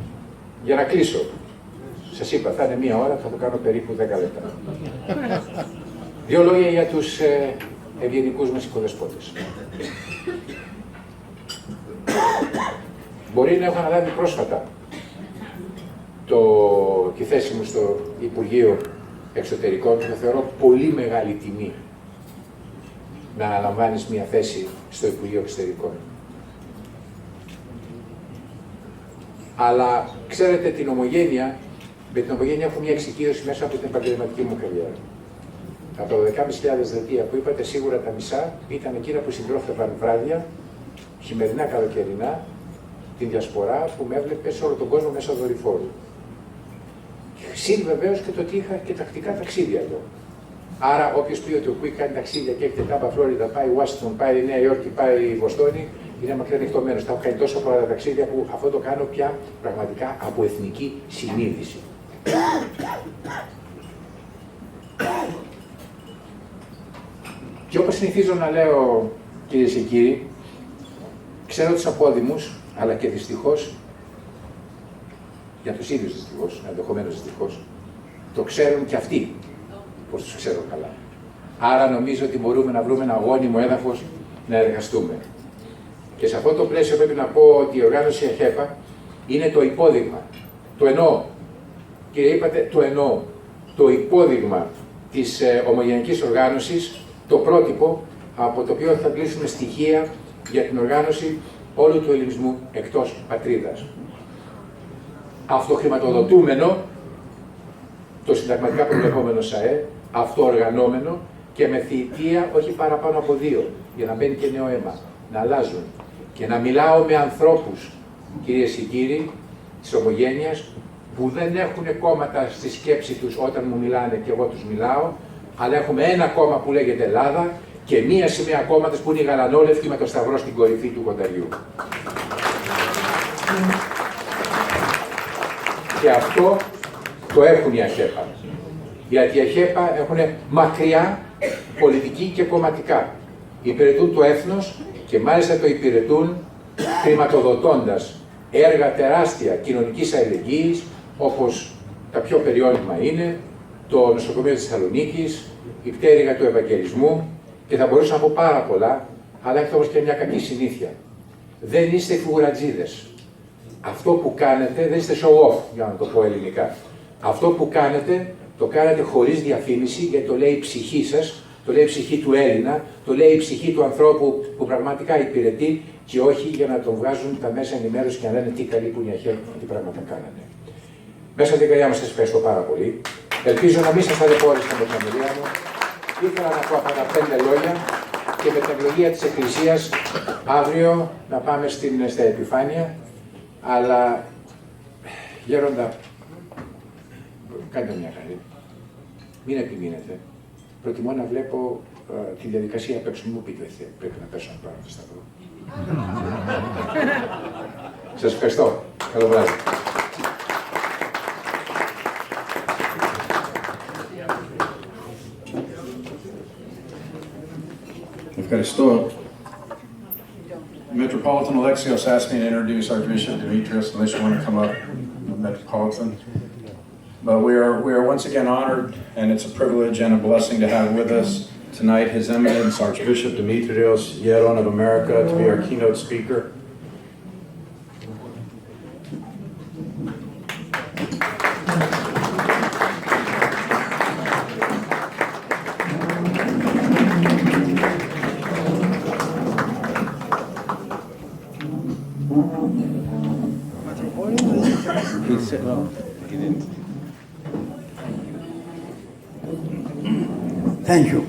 για να κλείσω, σας είπα, θα είναι μία ώρα, θα το κάνω περίπου 10 λεπτά. Δύο λόγια για τους ευγενικούς μας οικοδεσπότες. Μπορεί να έχω αναλάβει πρόσφατα τη θέση μου στο Υπουργείο Εξωτερικών και το θεωρώ πολύ μεγάλη τιμή να αναλαμβάνεις μια θέση στο Υπουργείο Εξωτερικών. Αλλά ξέρετε, με την Ομογένεια έχω μια εξοικείωση μέσα από την επαγγελματική μου καριέρα. Από το 12.500 δελτία που είπατε, σίγουρα τα μισά ήταν εκείνα που συντρόφευαν βράδια, χειμερινά, καλοκαιρινά, την διασπορά που με έβλεπε σε όλο τον κόσμο μέσα δορυφόρου. Συν βεβαίως και το ότι είχα και τακτικά ταξίδια εδώ. Άρα, όποιος πει ότι ο Κουίκ κάνει ταξίδια και έχετε Τάμπα, Φλόριδα, πάει Ουάσιγκτον, πάει Νέα Υόρκη, πάει Βοστόνη, είναι μακριά νυχτωμένος. Τα έχω κάνει τόσο πολλά ταξίδια που αυτό το κάνω πια πραγματικά από εθνική συνείδηση. Και όπως συνηθίζω να λέω, κυρίες και κύριοι, ξέρω τους απόδημους, αλλά και δυστυχώς, για τους ίδιους δυστυχώς, ενδεχομένως δυστυχώς, το ξέρουν και αυτοί, πως τους ξέρω καλά. Άρα νομίζω ότι μπορούμε να βρούμε ένα γόνιμο έδαφος να εργαστούμε. Και σε αυτό το πλαίσιο πρέπει να πω ότι η οργάνωση AHEPA είναι το υπόδειγμα. Το εννοώ. Κύριε, είπατε, το εννοώ. Το υπόδειγμα της ομογενικής οργάνωσης, το πρότυπο από το οποίο θα κλείσουμε στοιχεία για την οργάνωση όλου του ελληνισμού εκτός πατρίδας. Αυτοχρηματοδοτούμενο, το συνταγματικά προβλεπόμενο ΣΑΕ, αυτοοργανώμενο και με θητεία όχι παραπάνω από 2, για να μπαίνει και νέο αίμα, να αλλάζουν και να μιλάω με ανθρώπους, κυρίες και κύριοι, της ομογένειας, που δεν έχουν κόμματα στη σκέψη τους όταν μου μιλάνε και εγώ τους μιλάω, αλλά έχουμε ένα κόμμα που λέγεται Ελλάδα και μία σημαία κόμματος που είναι η γαλανόλευκη με το σταυρό στην κορυφή του κονταριού. Και αυτό το έχουν οι ΑΧΕΠΑ. Γιατί οι ΑΧΕΠΑ έχουν μακριά πολιτική και κομματικά. Υπηρετούν το έθνος και μάλιστα το υπηρετούν χρηματοδοτώντας έργα τεράστια κοινωνικής αλληλεγγύης, όπως τα πιο περιόνυμα είναι το νοσοκομείο της Θεσσαλονίκης, η πτέρυγα του Ευαγγελισμού και θα μπορούσα να πω πάρα πολλά, αλλά έχετε όμως και μια κακή συνήθεια. Δεν είστε φιγουρατζίδες. Αυτό που κάνετε δεν είστε show-off, για να το πω ελληνικά. Αυτό που κάνετε, το κάνετε χωρίς διαφήμιση, γιατί το λέει η ψυχή σας, το λέει η ψυχή του Έλληνα, το λέει η ψυχή του ανθρώπου που πραγματικά υπηρετεί και όχι για να τον βγάζουν τα μέσα ενημέρωση και να λένε τι καλή που είναι η ΑΧΕΠΑ, τι πράγματα κάνανε. Μέσα στην καρδιά μας σας ευχαριστώ πάρα πολύ. Ελπίζω να μην σας ταλαιπώρησα με την ομιλία μου. Ήθελα να πω αυτά τα 5 λόγια και με την ευλογία της Εκκλησίας αύριο να πάμε στα επιφάνεια. Αλλά, γέροντα, κάντε μια χαρή. Μην επιμείνετε. Προτιμώ να βλέπω τη διαδικασία απ' έξω. Μου πείτε, πρέπει να πέσω να πάρω το σταυρό. Σας ευχαριστώ. Καλό βράδυ. Ευχαριστώ. Metropolitan Alexios asked me to introduce Archbishop Demetrios, unless you want to come up, Metropolitan. But we are once again honored, and it's a privilege and a blessing to have with us tonight His Eminence Archbishop Demetrios Jan of America to be our keynote speaker. Thank you.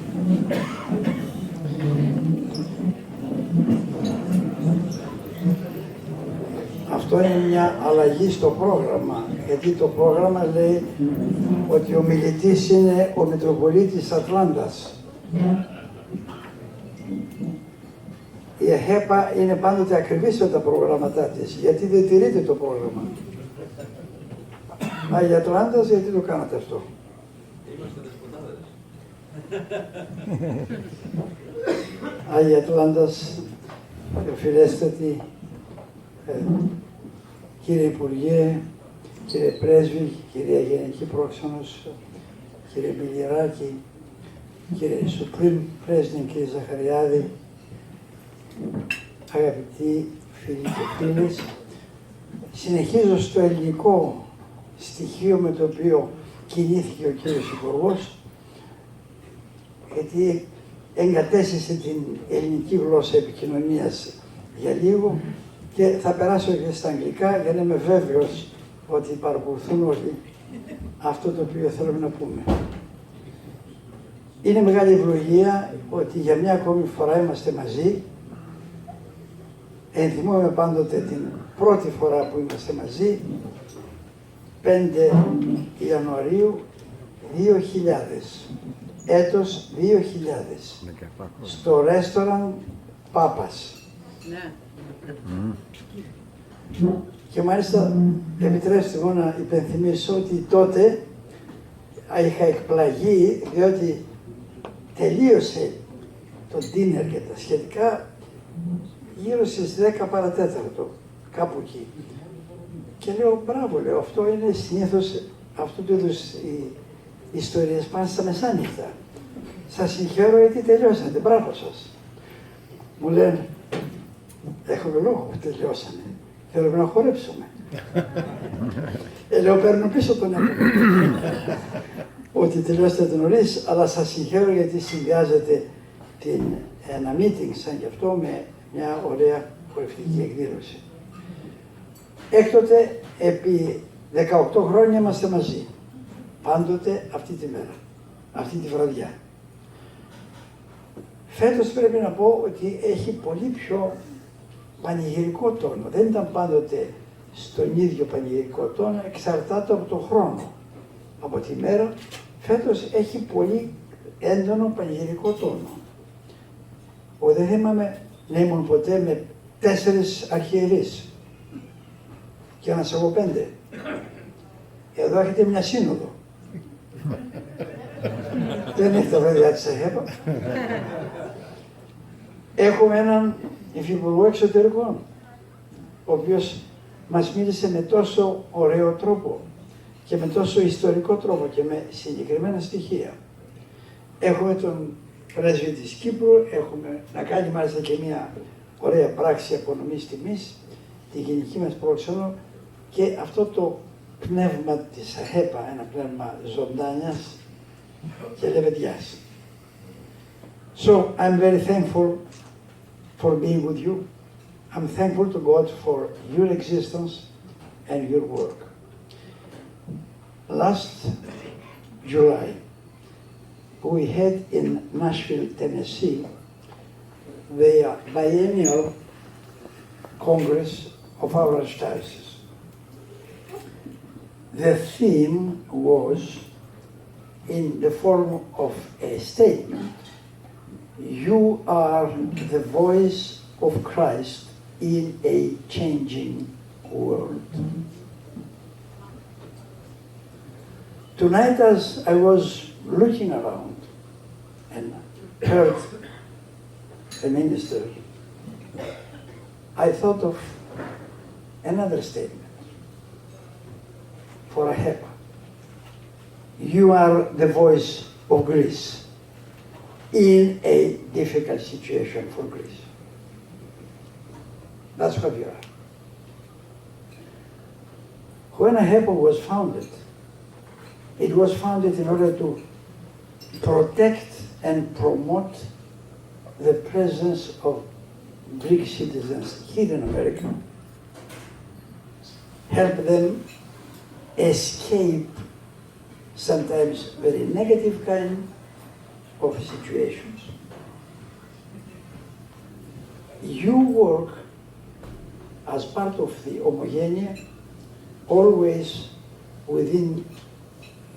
Αυτό είναι μια αλλαγή στο πρόγραμμα, γιατί το πρόγραμμα λέει ότι ο μιλητής είναι ο Μητροπολίτης Ατλάντας. Η ΑΧΕΠΑ είναι πάντοτε ακριβής με τα προγράμματά της, γιατί δεν τηρείται το πρόγραμμα. Άγια Ατλάντας, γιατί το κάνατε αυτό? Άγια Ατλάντας, οφειλέστατη, κύριε Υπουργέ, κύριε Πρέσβη, κυρία Γενική Πρόξενος, κύριε Μπιλιράκη, κύριε Supreme President, κύριε Ζαχαριάδη, αγαπητοί φίλοι και φίλες, συνεχίζω στο ελληνικό στοιχείο με το οποίο κινήθηκε ο κύριος Υπουργός, γιατί εγκατέστησε την ελληνική γλώσσα επικοινωνίας για λίγο και θα περάσω και στα αγγλικά για να είμαι βέβαιος ότι παρακολουθούν όλοι αυτό το οποίο θέλουμε να πούμε. Είναι μεγάλη ευλογία ότι για μια ακόμη φορά είμαστε μαζί. Ενθυμούμε πάντοτε την πρώτη φορά που είμαστε μαζί, 5 Ιανουαρίου 2000. Έτος 2000, στο ρέστοραν Πάπας. Ναι. Και μάλιστα επιτρέψτε μου να υπενθυμίσω ότι τότε είχα εκπλαγεί, διότι τελείωσε το dinner και τα σχετικά γύρω στις 10 παρατέταρτο, κάπου εκεί. Και λέω, μπράβο, λέω, αυτό είναι συνήθως αυτού του είδους οι ιστορίες πάνε στα μεσάνυχτα. Σας συγχαίρω γιατί τελειώσατε, μπράβο σας. Μου λένε, έχουμε λόγο που τελειώσανε, θέλουμε να χορέψουμε. Λέω, παίρνω πίσω τον έργο. Ότι τελειώσατε νωρίς, αλλά σας συγχαίρω γιατί συνδυάζετε ένα meeting σαν και αυτό με μια ωραία χορευτική εκδήλωση. Έκτοτε, επί 18 χρόνια είμαστε μαζί. Πάντοτε αυτή τη μέρα, αυτή τη βραδιά. Φέτος πρέπει να πω ότι έχει πολύ πιο πανηγυρικό τόνο. Δεν ήταν πάντοτε στον ίδιο πανηγυρικό τόνο, εξαρτάται από τον χρόνο. Από τη μέρα, φέτος έχει πολύ έντονο πανηγυρικό τόνο. Δεν θυμάμαι να ήμουν ποτέ με 4 αρχιερείς και ένας από 5. Εδώ έχετε μια σύνοδο. Δεν έχετε τα βραδιά της ΑΧΕΠΑ. Έχουμε έναν υφυπουργό εξωτερικών, ο οποίος μας μίλησε με τόσο ωραίο τρόπο και με τόσο ιστορικό τρόπο και με συγκεκριμένα στοιχεία. Έχουμε τον πρέσβη της Κύπρου, έχουμε να κάνει μάλιστα και μια ωραία πράξη απονομής τιμής, τη γενική μας προξενό, και αυτό το πνεύμα της ΑΧΕΠΑ, ένα πνεύμα ζωντάνιας και λεβεντιάς. So I'm very thankful for being with you. I'm thankful to God for your existence and your work. Last July, we had in Nashville, Tennessee, the biennial Congress of our Archdiocese. The theme was, in the form of a statement, "You are the voice of Christ in a changing world." Tonight, as I was looking around and heard the minister, I thought of another statement for AHEPA. You are the voice of Greece in a difficult situation for Greece. That's what you are. When AHEPA was founded, it was founded in order to protect and promote the presence of Greek citizens here in America, help them escape sometimes very negative kind of situations. You work as part of the Homogenia, always within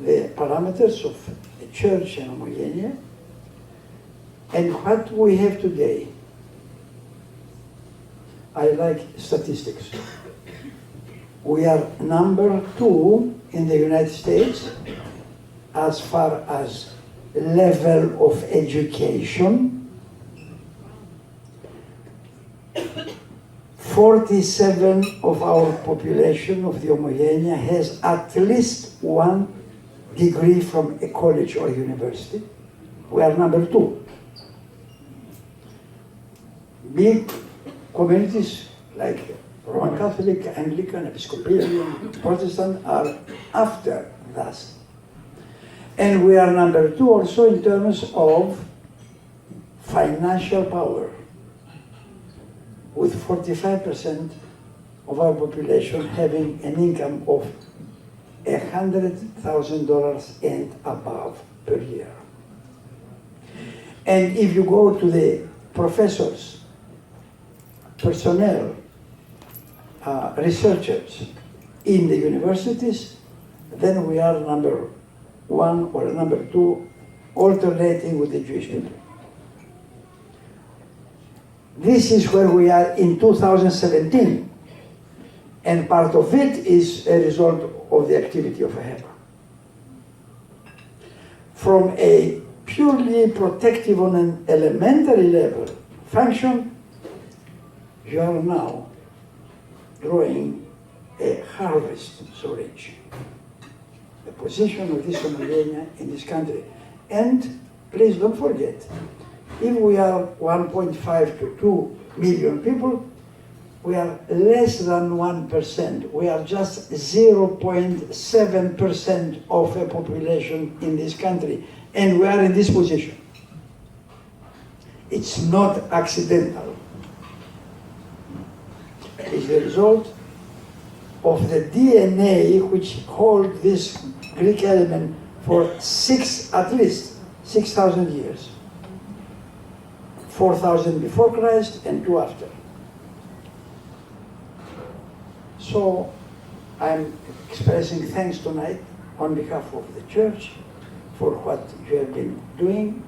the parameters of the church and Homogenia, and what we have today. I like statistics. We are number 2 in the United States as far as level of education. 47 of our population of the Homogenia has at least one degree from a college or university. We are number 2. Big communities like Roman Catholic, Anglican, Episcopalian, Protestant are after us. And we are number 2 also in terms of financial power, with 45% of our population having an income of $100,000 and above per year. And if you go to the professors, personnel, researchers in the universities, then we are number 1 or number 2, alternating with the Jewish people. This is where we are in 2017, and part of it is a result of the activity of AHEPA. From a purely protective on an elementary level function, you are now growing a harvest so rich. The position of this Homogenia in this country. And please don't forget, if we are 1.5 to 2 million people, we are less than 1%. We are just 0.7% of a population in this country, and we are in this position. It's not accidental. is the result of the DNA which hold this Greek element for at least 6,000 years. 4,000 before Christ and 2 after. So I'm expressing thanks tonight on behalf of the church for what you have been doing.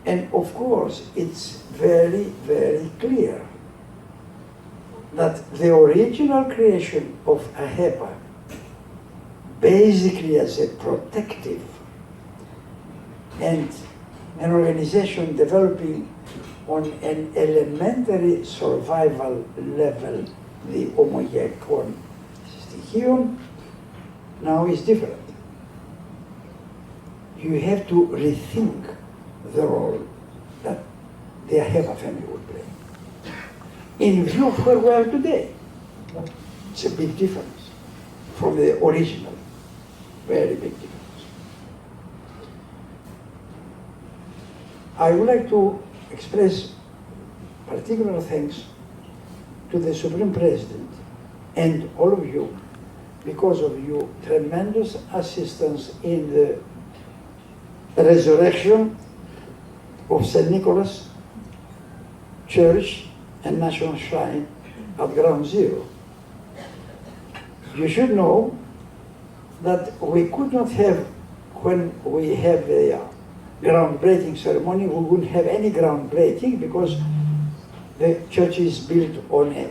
And of course, it's very, very clear that the original creation of AHEPA, basically as a protective and an organization developing on an elementary survival level, the homogeneous stοιχείο, now is different. You have to rethink the role that the AHEPA family would play in view of where we are today. It's a big difference from the original, very big difference. I would like to express particular thanks to the Supreme President and all of you because of your tremendous assistance in the resurrection of St. Nicholas Church and National Shrine at Ground Zero. You should know that we could not have, when we have a groundbreaking ceremony, we wouldn't have any groundbreaking because the church is built on a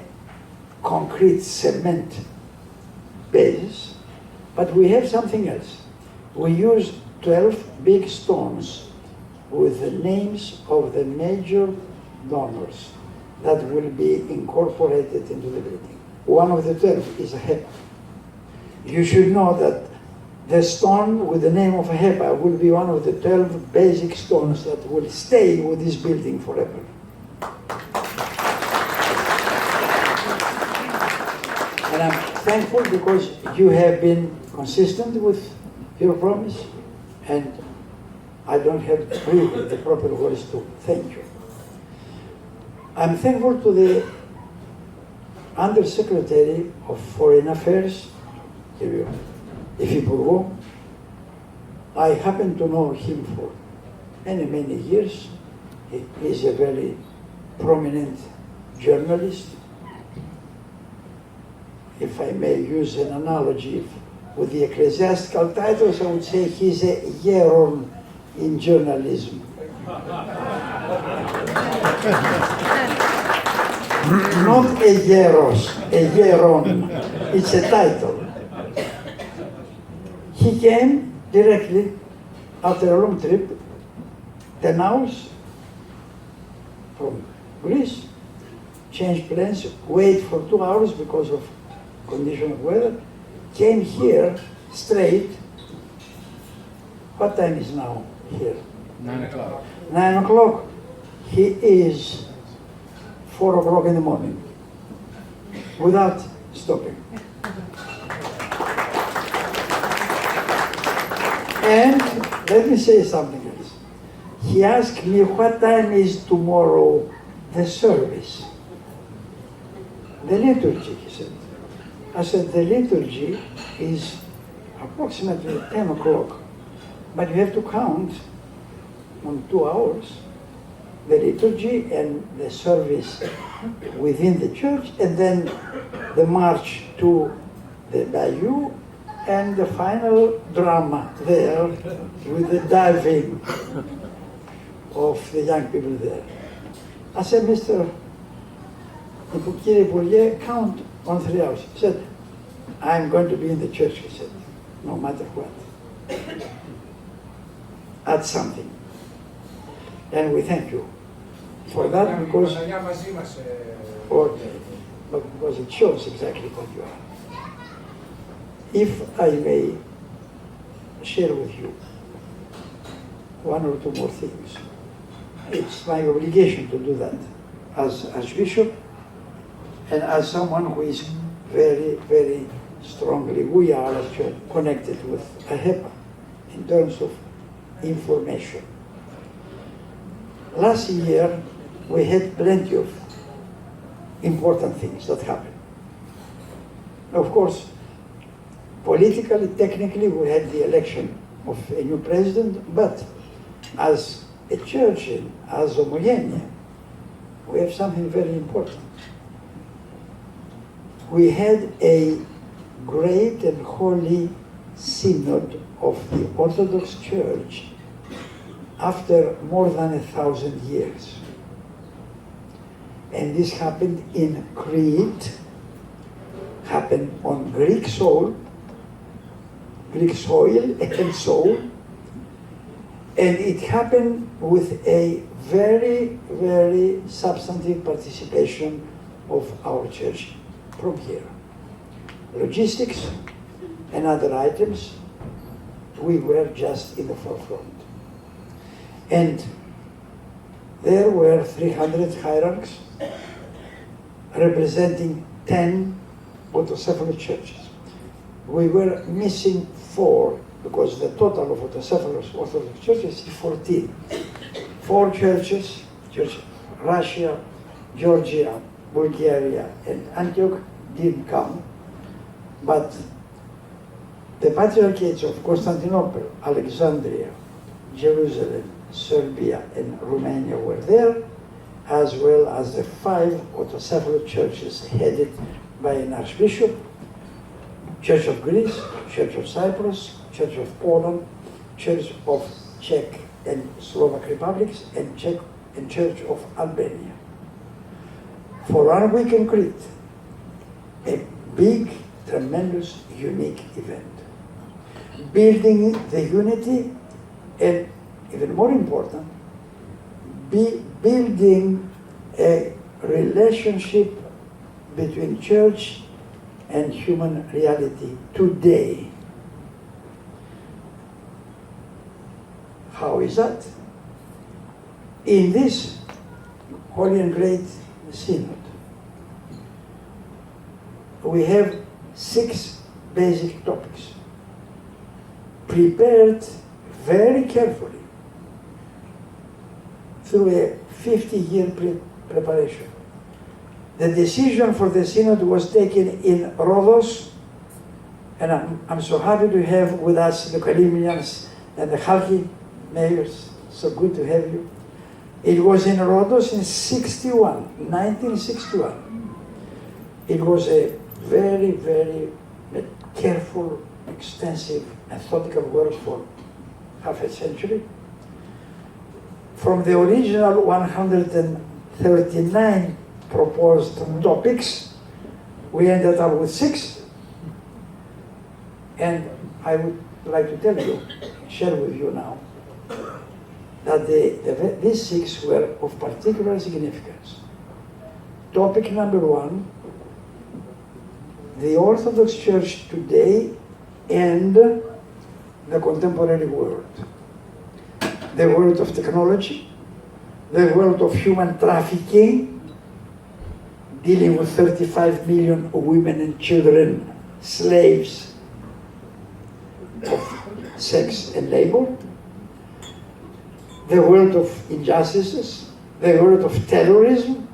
concrete cement basis, but we have something else. We use 12 big stones with the names of the major donors that will be incorporated into the building. One of the 12 is AHEPA. You should know that the stone with the name of AHEPA will be one of the 12 basic stones that will stay with this building forever. And I'm thankful because you have been consistent with your promise, and I don't have really the proper words to thank you. I'm thankful to the Undersecretary of Foreign Affairs, Υφυπουργό. I happen to know him for many, many years. He is a very prominent journalist. If I may use an analogy with the ecclesiastical titles, I would say he's a hieron in journalism. Not a hieros, a hieron. It's a title. He came directly after a long trip, 10 hours from Greece, changed plans, wait for 2 hours because of condition of weather, came here straight. What time is now here? 9 o'clock. 9 o'clock. He is 4 o'clock in the morning without stopping. And let me say something else. He asked me what time is tomorrow the service. The liturgy, he said. I said the liturgy is approximately 10 o'clock, but you have to count on 2 hours the liturgy and the service within the church, and then the march to the bayou, and the final drama there with the diving of the young people there. I said, Mr. Υπουργέ, count on 3 hours. He said, I'm going to be in the church, he said, no matter what. Add something. And we thank you for that because, because it shows exactly what you are. If I may share with you 1 or 2 more things. It's my obligation to do that as Archbishop and as someone who is very, very strongly, we are as church connected with AHEPA in terms of information. Last year we had plenty of important things that happen. Of course, politically, technically, we had the election of a new president, but as a church and as homogenia, we have something very important. We had a great and holy synod of the Orthodox Church after more than 1,000 years. And this happened in Crete, happened on Greek soil and soul, and it happened with a very, very substantive participation of our church from here. Logistics and other items, we were just in the forefront. And there were 300 hierarchs representing 10 autocephalous churches. We were missing 4 because the total of autocephalous Orthodox churches is 14. 4 churches, Russia, Georgia, Bulgaria, and Antioch didn't come, but the patriarchates of Constantinople, Alexandria, Jerusalem, Serbia, and Romania were there, as well as the 5 autocephalous churches headed by an archbishop, Church of Greece, Church of Cyprus, Church of Poland, Church of Czech and Slovak republics, and Church of Albania. For 1 week in Crete, a big, tremendous, unique event. Building the unity, and even more important, building a relationship between church and human reality today. How is that? In this Holy and Great Synod, we have 6 basic topics, prepared very carefully through a 50-year preparation. The decision for the Synod was taken in Rhodos, and I'm so happy to have with us the Kalymnians and the Chalki mayors. So good to have you. It was in Rhodos in 1961. It was a very, very careful, extensive, methodical work for half a century. From the original 139 proposed topics, we ended up with 6. And I would like to tell you, share with you now, that these 6 were of particular significance. Topic number 1, the Orthodox Church today and the contemporary world. The world of technology, the world of human trafficking, dealing with 35 million women and children, slaves of sex and labor, the world of injustices, the world of terrorism,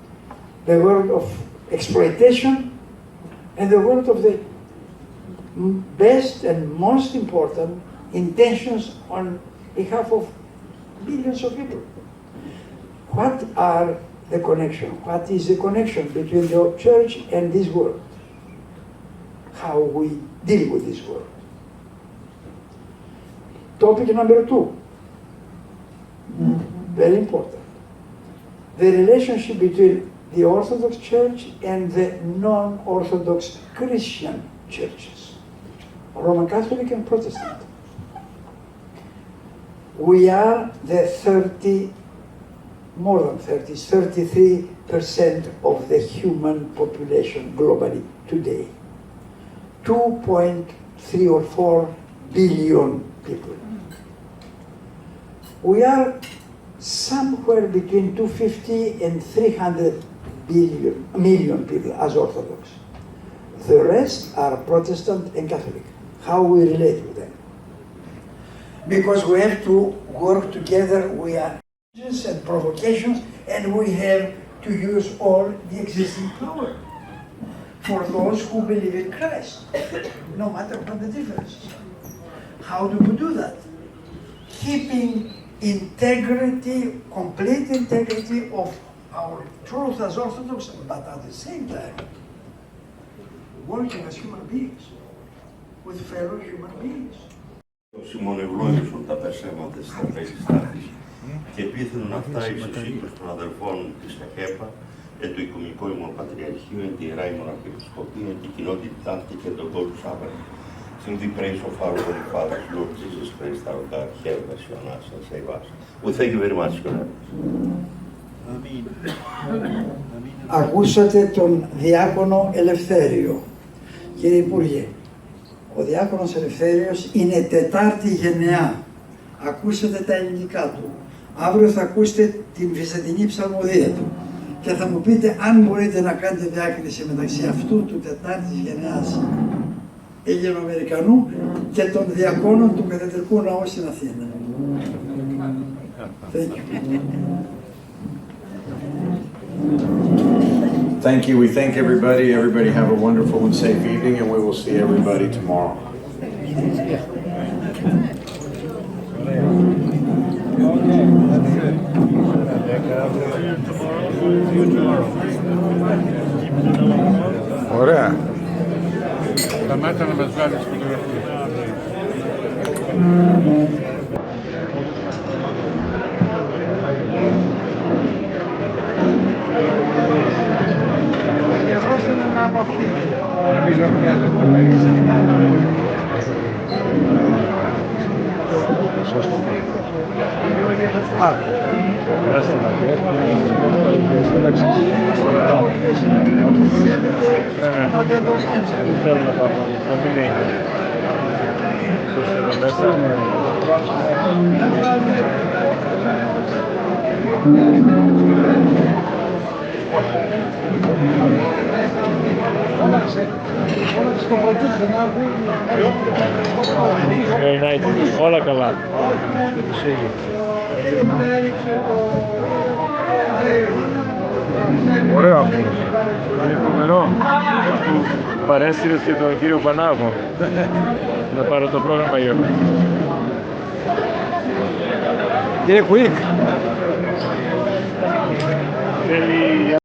the world of exploitation, and the world of the best and most important intentions on behalf of billions of people. What are the connection? What is the connection between the church and this world? How we deal with this world. Topic number 2, very important. The relationship between the Orthodox Church and the non-Orthodox Christian churches, Roman Catholic and Protestant. We are the 33% of the human population globally today. 2.3 or 4 billion people. We are somewhere between 250 and 300 million people as Orthodox. The rest are Protestant and Catholic. How we relate with them? Because we have to work together, we are challenges and provocations, and we have to use all the existing power for those who believe in Christ, no matter what the differences are. How do we do that? Keeping integrity, complete integrity of our truth as Orthodox, but at the same time, working as human beings, with fellow human beings. Συμμονευλόγησαν τα πεσέματα της Στρατηγικής Τάξης και επίθυνον αυτά εις τους οίκους των αδελφών της ΑΧΕΠΑ και του Οικουμενικού Ημνοπατριαρχείου εν τη Ιερά Μοναρχιεπισκοπία και η κοινότητά του και τον κόσμο Σάββατο. In the praise of our Holy Father, Lord Jesus Christ, our God, have mercy on us and save us. We thank you very much, Your Ακούσατε τον Διάκονο Ελευθέριο. Κύριε Υπουργέ, ο Διάκονος Ελευθέριος είναι τετάρτη γενεά. Ακούσατε τα ελληνικά του. Αύριο θα ακούσετε την βυζαντινή ψαλμοδία του. Και θα μου πείτε αν μπορείτε να κάνετε διάκριση μεταξύ αυτού του τετάρτης γενεάς Ελληνοαμερικανού και των διακόνων του Καθεδρικού Ναού στην Αθήνα. Thank you. Thank you. We thank everybody. Everybody have a wonderful and safe evening, and we will see everybody tomorrow. Ωραία. Σταμάτα να μας βγάλεις φωτογραφίες. Όλα καλά. Ωραίο αυτό. Είναι φοβερό. Παρέστηρες και τον κύριο Πανάγο. Να πάρω το πρόγραμμα για αυτό. Κύριε Κουίκ. Θέλει